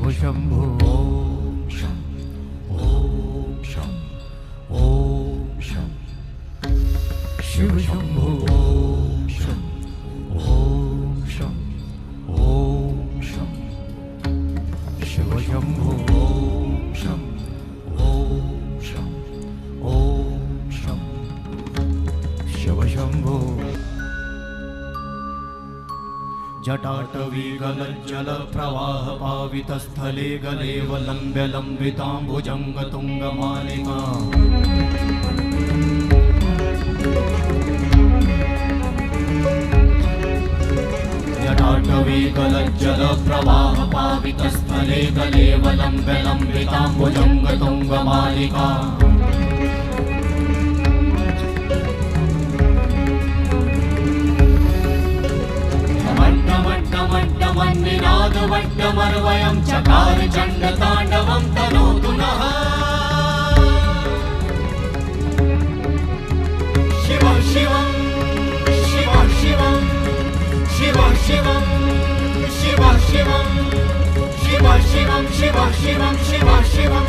शिव शंभो ओम शं ओम शं ओम शं शिव शंभो ओम शं ओम शं ओम शं शिव शंभो ओम शं ओम शं ओम शं शिव शंभो जटाटवी गलज्जलप्रवाह पावितस्थले गलेव लम्ब्य लम्बिताम्बुजङ्गतुङ्गमालिका जटाटवी गलज्जलप्रवाह पावितस्थले गलेव लम्ब्य लम्बिताम्बुजङ्गतुङ्गमालिका निनादवड्डमर्वयं चकार चण्डताण्डवं तनोतु नः शिव शिवं शिव शिवं शिव शिवं शिव शिवं शिव शिवं शिव शिवं शिव शिवं